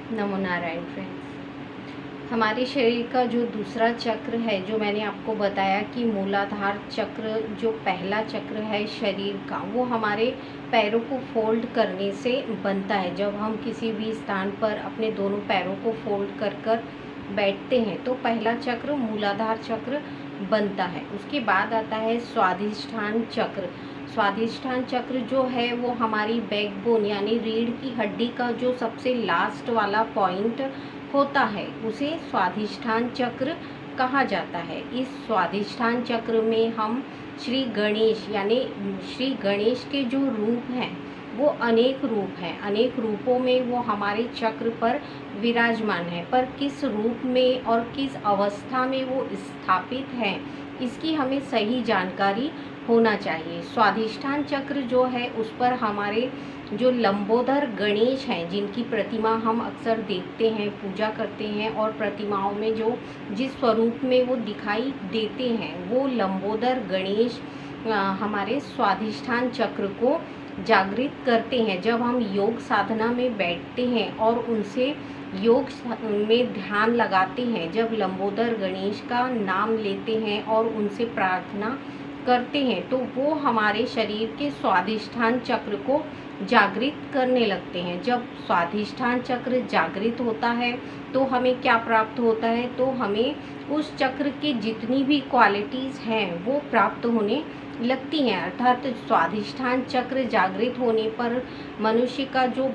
नमो Narayan friends. हमारे शरीर का जो दूसरा चक्र है, जो मैंने आपको बताया कि मूलाधार चक्र, जो पहला चक्र है शरीर का, वो हमारे पैरों को फोल्ड करने से बनता है। जब हम किसी भी स्थान पर अपने दोनों पैरों को फोल्ड कर कर बैठते हैं तो पहला चक्र मूलाधार चक्र बनता है। उसके बाद आता है स्वादिष्ठान चक्र। स्वादिष्ठान चक्र जो है वो हमारी बैकबोन यानी रीढ़ की हड्डी का जो सबसे लास्ट वाला पॉइंट होता है, उसे स्वादिष्ठान चक्र कहा जाता है। इस स्वादिष्ठान चक्र में हम श्री गणेश यानी श्री गणेश के जो रूप हैं वो अनेक रूप हैं। अनेक रूपों में वो हमारे चक्र पर विराजमान है, पर किस रूप में और किस अवस्था में वो स्थापित हैं, इसकी हमें सही जानकारी होना चाहिए। स्वादिष्ठान चक्र जो है उस पर हमारे जो लंबोदर गणेश हैं, जिनकी प्रतिमा हम अक्सर देखते हैं, पूजा करते हैं, और प्रतिमाओं में जो जिस स्वरूप में वो दिखाई देते हैं, वो लंबोदर गणेश हमारे स्वादिष्ठान चक्र को जागृत करते हैं। जब हम योग साधना में बैठते हैं और उनसे योग में ध्यान लगाते हैं, जब लंबोदर गणेश का नाम लेते हैं और उनसे प्रार्थना करते हैं, तो वो हमारे शरीर के स्वादिष्ठान चक्र को जागृत करने लगते हैं। जब स्वादिष्ठान चक्र जागृत होता है तो हमें क्या प्राप्त होता है? तो हमें उस चक्र की जितनी भी क्वालिटीज़ हैं वो प्राप्त होने लगती हैं। अर्थात स्वादिष्ठान चक्र जागृत होने पर मनुष्य का जो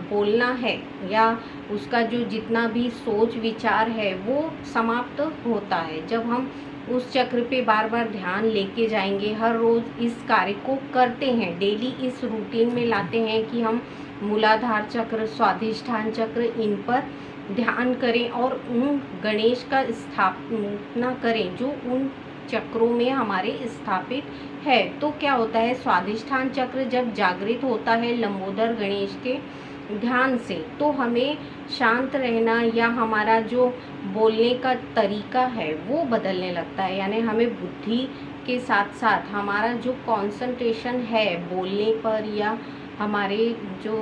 बोलना है या उसका जो जितना भी सोच विचार है वो समाप्त होता है। जब हम उस चक्र पे बार बार ध्यान लेके जाएंगे, हर रोज़ इस कार्य को करते हैं, डेली इस रूटीन में लाते हैं कि हम मूलाधार चक्र, स्वादिष्ठान चक्र, इन पर ध्यान करें और उन गणेश का स्थापना करें जो उन चक्रों में हमारे स्थापित है। तो क्या होता है, स्वादिष्ठान चक्र जब जागृत होता है लंबोदर गणेश के ध्यान से, तो हमें शांत रहना या हमारा जो बोलने का तरीका है वो बदलने लगता है। यानी हमें बुद्धि के साथ साथ हमारा जो कंसंट्रेशन है बोलने पर या हमारे जो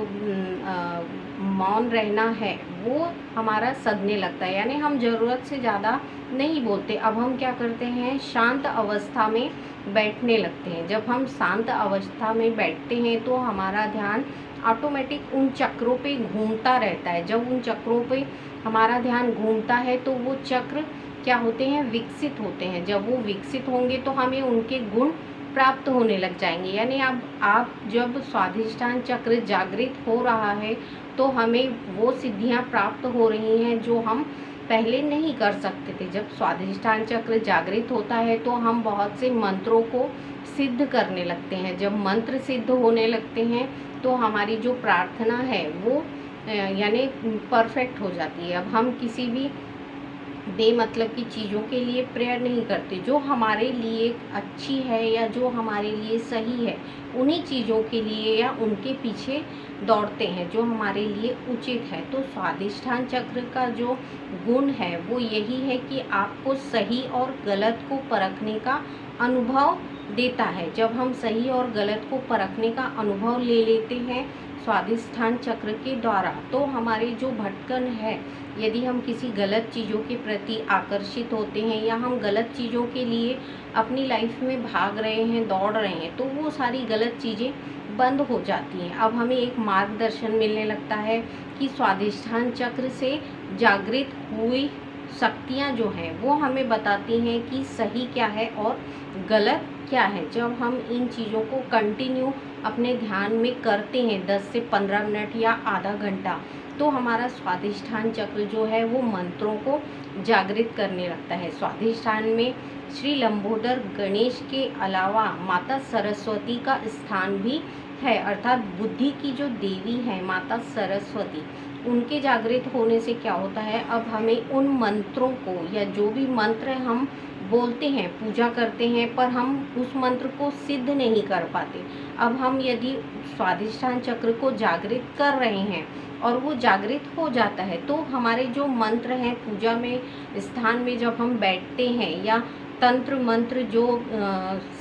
मौन रहना है वो हमारा सधने लगता है। यानी हम ज़रूरत से ज़्यादा नहीं बोलते। अब हम क्या करते हैं, शांत अवस्था में बैठने लगते हैं। जब हम शांत अवस्था में बैठते हैं तो हमारा ध्यान ऑटोमेटिक उन चक्रों पे घूमता रहता है। जब उन चक्रों पे हमारा ध्यान घूमता है तो वो चक्र क्या होते हैं, विकसित होते हैं। जब वो विकसित होंगे तो हमें उनके गुण प्राप्त होने लग जाएंगे। यानी अब आप जब स्वादिष्ठान चक्र जागृत हो रहा है तो हमें वो सिद्धियां प्राप्त हो रही हैं जो हम पहले नहीं कर सकते थे। जब स्वादिष्ठान चक्र जागृत होता है तो हम बहुत से मंत्रों को सिद्ध करने लगते हैं। जब मंत्र सिद्ध होने लगते हैं तो हमारी जो प्रार्थना है वो यानी परफेक्ट हो जाती है। अब हम किसी भी बेमतलब की चीज़ों के लिए प्रेयर नहीं करते। जो हमारे लिए अच्छी है या जो हमारे लिए सही है, उन्हीं चीज़ों के लिए या उनके पीछे दौड़ते हैं जो हमारे लिए उचित है। तो स्वादिष्ठान चक्र का जो गुण है वो यही है कि आपको सही और गलत को परखने का अनुभव देता है। जब हम सही और गलत को परखने का अनुभव ले लेते हैं स्वादिष्ठान चक्र के द्वारा, तो हमारे जो भटकन है, यदि हम किसी गलत चीज़ों के प्रति आकर्षित होते हैं या हम गलत चीज़ों के लिए अपनी लाइफ में भाग रहे हैं, दौड़ रहे हैं, तो वो सारी गलत चीज़ें बंद हो जाती हैं। अब हमें एक मार्गदर्शन मिलने लगता है कि स्वादिष्ठान चक्र से जागृत हुई शक्तियाँ जो हैं वो हमें बताती हैं कि सही क्या है और गलत क्या है। जब हम इन चीज़ों को कंटिन्यू अपने ध्यान में करते हैं 10 से 15 मिनट या आधा घंटा, तो हमारा स्वादिष्ठान चक्र जो है वो मंत्रों को जागृत करने लगता है। स्वादिष्ठान में श्री लंबोदर गणेश के अलावा माता सरस्वती का स्थान भी है। अर्थात बुद्धि की जो देवी है माता सरस्वती, उनके जागृत होने से क्या होता है, अब हमें उन मंत्रों को या जो भी मंत्र हम बोलते हैं, पूजा करते हैं, पर हम उस मंत्र को सिद्ध नहीं कर पाते। अब हम यदि स्वादिष्ठान चक्र को जागृत कर रहे हैं और वो जागृत हो जाता है तो हमारे जो मंत्र हैं पूजा में स्थान में जब हम बैठते हैं या तंत्र मंत्र जो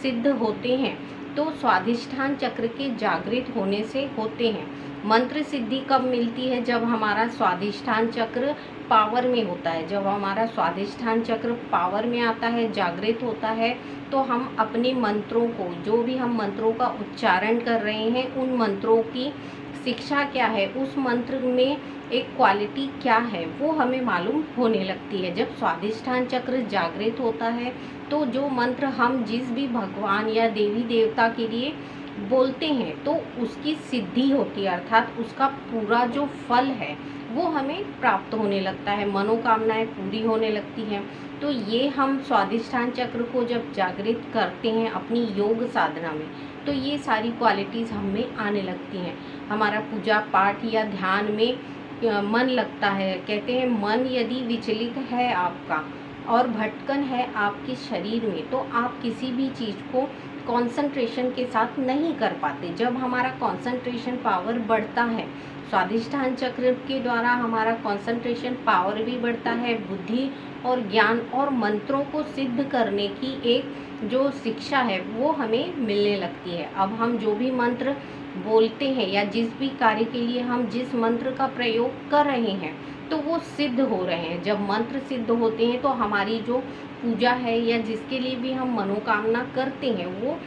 सिद्ध होते हैं तो स्वाधिष्ठान चक्र के जागृत होने से होते हैं। मंत्र सिद्धि कब मिलती है? जब हमारा स्वाधिष्ठान चक्र पावर में होता है। जब हमारा स्वाधिष्ठान चक्र पावर में आता है, जागृत होता है, तो हम अपने मंत्रों को, जो भी हम मंत्रों का उच्चारण कर रहे हैं, उन मंत्रों की शिक्षा क्या है, उस मंत्र में एक क्वालिटी क्या है, वो हमें मालूम होने लगती है। जब स्वाधिष्ठान चक्र जागृत होता है तो जो मंत्र हम जिस भी भगवान या देवी देवता के लिए बोलते हैं तो उसकी सिद्धि होती है, अर्थात उसका पूरा जो फल है वो हमें प्राप्त होने लगता है, मनोकामनाएं पूरी होने लगती हैं। तो ये हम स्वाधिष्ठान चक्र को जब जागृत करते हैं अपनी योग साधना में, तो ये सारी क्वालिटीज़ हम में आने लगती हैं। हमारा पूजा पाठ या ध्यान में मन लगता है। कहते हैं मन यदि विचलित है आपका और भटकन है आपके शरीर में, तो आप किसी भी चीज़ को कंसंट्रेशन के साथ नहीं कर पाते। जब हमारा कंसंट्रेशन पावर बढ़ता है, स्वाधिष्ठान चक्र के द्वारा हमारा कंसंट्रेशन पावर भी बढ़ता है, बुद्धि और ज्ञान और मंत्रों को सिद्ध करने की एक जो शिक्षा है वो हमें मिलने लगती है। अब हम जो भी मंत्र बोलते हैं या जिस भी कार्य के लिए हम जिस मंत्र का प्रयोग कर रहे हैं तो वो सिद्ध हो रहे हैं। जब मंत्र सिद्ध होते हैं तो हमारी जो पूजा है या जिसके लिए भी हम मनोकामना करते हैं वो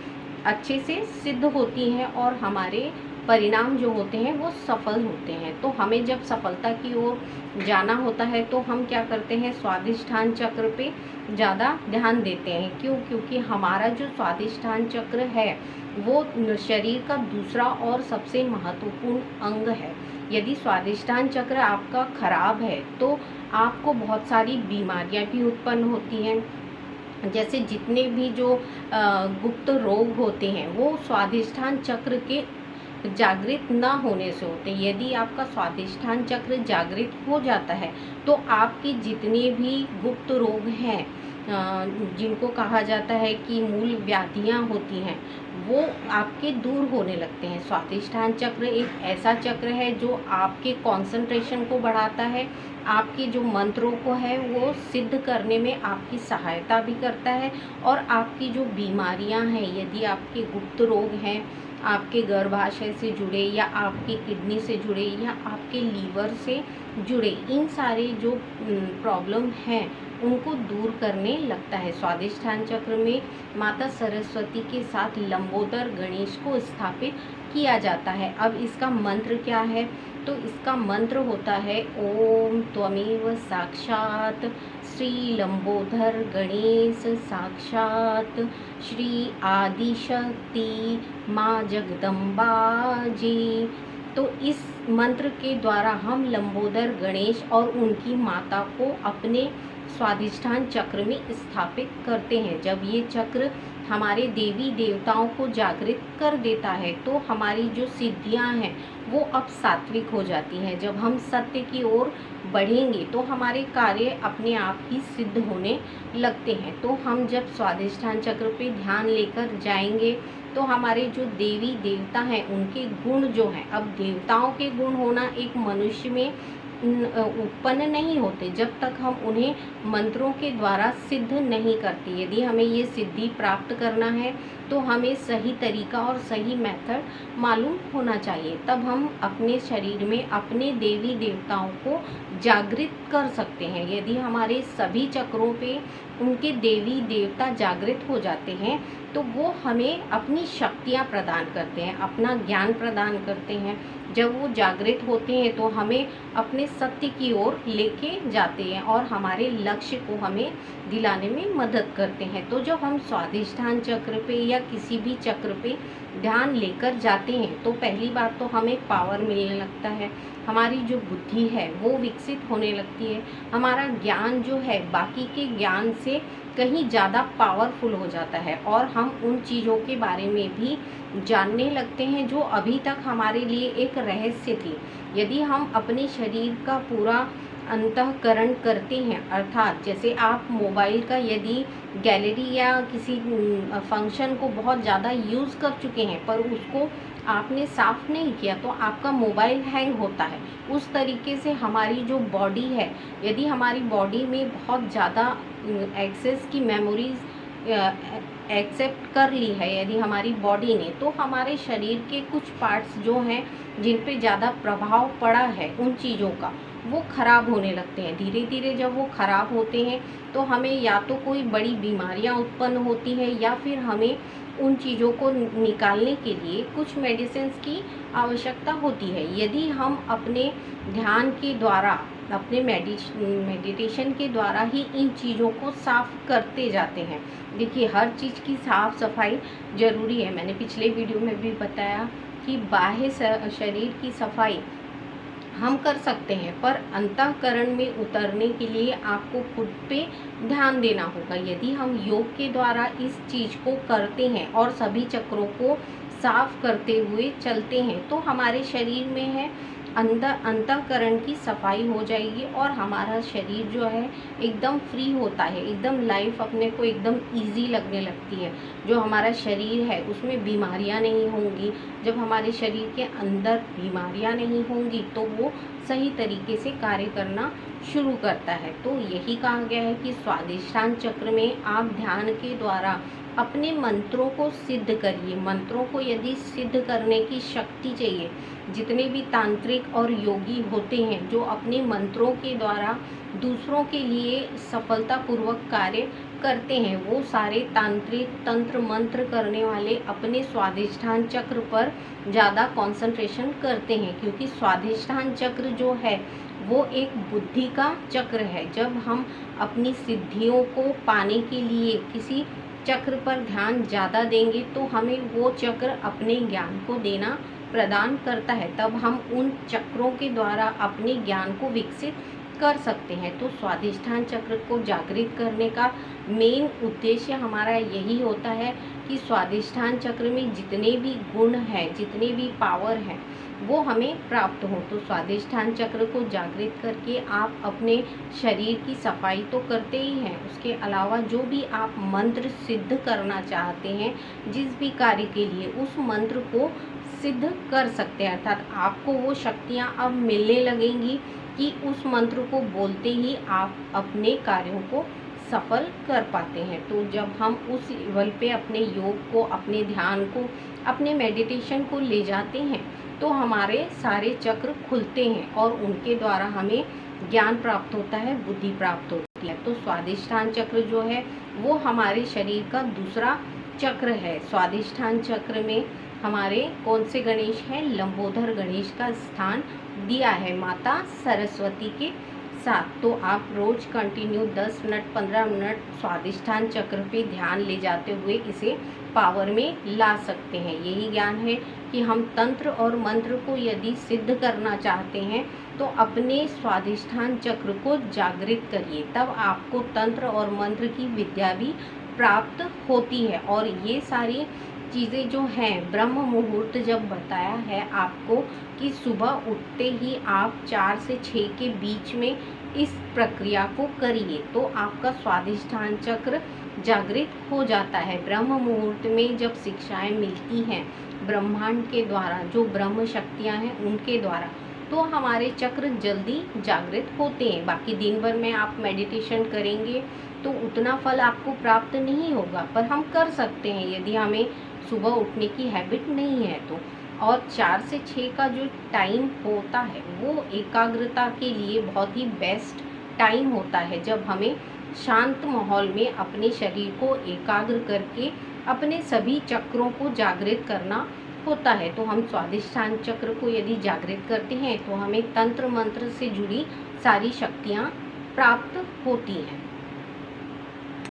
अच्छे से सिद्ध होती हैं और हमारे परिणाम जो होते हैं वो सफल होते हैं। तो हमें जब सफलता की ओर जाना होता है तो हम क्या करते हैं, स्वाधिष्ठान चक्र पे ज़्यादा ध्यान देते हैं। क्यों? क्योंकि हमारा जो स्वाधिष्ठान चक्र है वो शरीर का दूसरा और सबसे महत्वपूर्ण अंग है। यदि स्वाधिष्ठान चक्र आपका खराब है तो आपको बहुत सारी बीमारियां भी उत्पन्न होती हैं। जैसे जितने भी जो गुप्त रोग होते हैं वो स्वाधिष्ठान चक्र के जागृत न होने से होते हैं। यदि आपका स्वाधिष्ठान चक्र जागृत हो जाता है तो आपके जितने भी गुप्त रोग हैं, जिनको कहा जाता है कि मूल व्याधियां होती हैं, वो आपके दूर होने लगते हैं। स्वाधिष्ठान चक्र एक ऐसा चक्र है जो आपके कंसंट्रेशन को बढ़ाता है, आपके जो मंत्रों को है वो सिद्ध करने में आपकी सहायता भी करता है। और आपकी जो बीमारियां हैं, यदि आपके गुप्त रोग हैं, आपके गर्भाशय से जुड़े या आपकी किडनी से जुड़े या आपके लीवर से जुड़े, इन सारे जो प्रॉब्लम हैं उनको दूर करने लगता है। स्वाधिष्ठान चक्र में माता सरस्वती के साथ लंबोदर गणेश को स्थापित किया जाता है। अब इसका मंत्र क्या है? तो इसका मंत्र होता है ओम त्वमेव साक्षात श्री लंबोदर गणेश साक्षात श्री आदिशक्ति माँ जगदम्बा जी। तो इस मंत्र के द्वारा हम लंबोदर गणेश और उनकी माता को अपने स्वाधिष्ठान चक्र में स्थापित करते हैं। जब ये चक्र हमारे देवी देवताओं को जागृत कर देता है तो हमारी जो सिद्धियां हैं वो अब सात्विक हो जाती हैं। जब हम सत्य की ओर बढ़ेंगे तो हमारे कार्य अपने आप ही सिद्ध होने लगते हैं। तो हम जब स्वाधिष्ठान चक्र पे ध्यान लेकर जाएंगे तो हमारे जो देवी देवता हैं उनके गुण जो हैं, अब देवताओं के गुण होना एक मनुष्य में उत्पन्न नहीं होते जब तक हम उन्हें मंत्रों के द्वारा सिद्ध नहीं करते। यदि हमें ये सिद्धि प्राप्त करना है तो हमें सही तरीका और सही मेथड मालूम होना चाहिए, तब हम अपने शरीर में अपने देवी देवताओं को जागृत कर सकते हैं। यदि हमारे सभी चक्रों पे उनके देवी देवता जागृत हो जाते हैं तो वो हमें अपनी शक्तियाँ प्रदान करते हैं, अपना ज्ञान प्रदान करते हैं। जब वो जागृत होते हैं तो हमें अपने सत्य की ओर लेके जाते हैं और हमारे लक्ष्य को हमें दिलाने में मदद करते हैं। तो जब हम स्वाधिष्ठान चक्र पे या किसी भी चक्र पे ध्यान लेकर जाते हैं तो पहली बात तो हमें पावर मिलने लगता है, हमारी जो बुद्धि है वो विकसित होने लगती है, हमारा ज्ञान जो है बाकी के ज्ञान से कहीं ज़्यादा पावरफुल हो जाता है और हम उन चीज़ों के बारे में भी जानने लगते हैं जो अभी तक हमारे लिए एक रहस्य थी। यदि हम अपने शरीर का पूरा अंतःकरण करते हैं, अर्थात जैसे आप मोबाइल का यदि गैलरी या किसी फंक्शन को बहुत ज़्यादा यूज़ कर चुके हैं पर उसको आपने साफ नहीं किया तो आपका मोबाइल हैंग होता है। उस तरीके से हमारी जो बॉडी है, यदि हमारी बॉडी में बहुत ज़्यादा एक्सेस की मेमोरीज एक्सेप्ट कर ली है यदि हमारी बॉडी ने, तो हमारे शरीर के कुछ पार्ट्स जो हैं जिन पे ज़्यादा प्रभाव पड़ा है उन चीज़ों का, वो ख़राब होने लगते हैं। धीरे धीरे जब वो ख़राब होते हैं तो हमें या तो कोई बड़ी बीमारियां उत्पन्न होती हैं या फिर हमें उन चीज़ों को निकालने के लिए कुछ मेडिसिन्स की आवश्यकता होती है। यदि हम अपने ध्यान के द्वारा, अपने मेडिटेशन के द्वारा ही इन चीज़ों को साफ करते जाते हैं। देखिए, हर चीज़ की साफ सफाई ज़रूरी है। मैंने पिछले वीडियो में भी बताया कि बाह्य शरीर की सफाई हम कर सकते हैं, पर अंतःकरण में उतरने के लिए आपको खुद पे ध्यान देना होगा। यदि हम योग के द्वारा इस चीज़ को करते हैं और सभी चक्रों को साफ करते हुए चलते हैं, तो हमारे शरीर में है अंतःकरण की सफाई हो जाएगी और हमारा शरीर जो है एकदम फ्री होता है, एकदम लाइफ अपने को एकदम इजी लगने लगती है। जो हमारा शरीर है उसमें बीमारियां नहीं होंगी। जब हमारे शरीर के अंदर बीमारियां नहीं होंगी तो वो सही तरीके से कार्य करना शुरू करता है। तो यही कहा गया है कि स्वादिष्ठान चक्र में आप ध्यान के द्वारा अपने मंत्रों को सिद्ध करिए। मंत्रों को यदि सिद्ध करने की शक्ति चाहिए, जितने भी तांत्रिक और योगी होते हैं जो अपने मंत्रों के द्वारा दूसरों के लिए सफलतापूर्वक कार्य करते हैं, वो सारे तांत्रिक तंत्र मंत्र करने वाले अपने स्वादिष्ठान चक्र पर ज़्यादा कंसंट्रेशन करते हैं, क्योंकि स्वादिष्ठान चक्र जो है वो एक बुद्धि का चक्र है। जब हम अपनी सिद्धियों को पाने के लिए किसी चक्र पर ध्यान ज़्यादा देंगे तो हमें वो चक्र अपने ज्ञान को देना प्रदान करता है। तब हम उन चक्रों के द्वारा अपने ज्ञान को विकसित कर सकते हैं। तो स्वादिष्ठान चक्र को जागृत करने का मेन उद्देश्य हमारा यही होता है कि स्वादिष्ठान चक्र में जितने भी गुण हैं, जितने भी पावर हैं, वो हमें प्राप्त हो। तो स्वादिष्ठान चक्र को जागृत करके आप अपने शरीर की सफाई तो करते ही हैं, उसके अलावा जो भी आप मंत्र सिद्ध करना चाहते हैं, जिस भी कार्य के लिए, उस मंत्र को सिद्ध कर सकते हैं। अर्थात आपको वो शक्तियाँ अब मिलने लगेंगी कि उस मंत्र को बोलते ही आप अपने कार्यों को सफल कर पाते हैं। तो जब हम उस लेवल पे अपने योग को, अपने ध्यान को, अपने मेडिटेशन को ले जाते हैं तो हमारे सारे चक्र खुलते हैं और उनके द्वारा हमें ज्ञान प्राप्त होता है, बुद्धि प्राप्त होती है। तो स्वादिष्ठान चक्र जो है वो हमारे शरीर का दूसरा चक्र है। स्वादिष्ठान चक्र में हमारे कौन से गणेश हैं? लंबोदर गणेश का स्थान दिया है माता सरस्वती के साथ। तो आप रोज कंटिन्यू 10 मिनट 15 मिनट स्वादिष्ठान चक्र पे ध्यान ले जाते हुए इसे पावर में ला सकते हैं। यही ज्ञान है कि हम तंत्र और मंत्र को यदि सिद्ध करना चाहते हैं तो अपने स्वादिष्ठान चक्र को जागृत करिए, तब आपको तंत्र और मंत्र की विद्या भी प्राप्त होती है। और ये सारी चीज़ें जो हैं, ब्रह्म मुहूर्त जब बताया है आपको कि सुबह उठते ही आप 4 से 6 के बीच में इस प्रक्रिया को करिए तो आपका स्वादिष्ठान चक्र जागृत हो जाता है। ब्रह्म मुहूर्त में जब शिक्षाएं मिलती हैं ब्रह्मांड के द्वारा, जो ब्रह्म शक्तियां हैं उनके द्वारा, तो हमारे चक्र जल्दी जागृत होते हैं। बाकी दिन भर में आप मेडिटेशन करेंगे तो उतना फल आपको प्राप्त नहीं होगा, पर हम कर सकते हैं यदि हमें सुबह उठने की हैबिट नहीं है तो। और 4 से 6 का जो टाइम होता है वो एकाग्रता के लिए बहुत ही बेस्ट टाइम होता है, जब हमें शांत माहौल में अपने शरीर को एकाग्र करके अपने सभी चक्रों को जागृत करना होता है। तो हम स्वादिष्ठान चक्र को यदि जागृत करते हैं तो हमें तंत्र मंत्र से जुड़ी सारी शक्तियाँ प्राप्त होती हैं।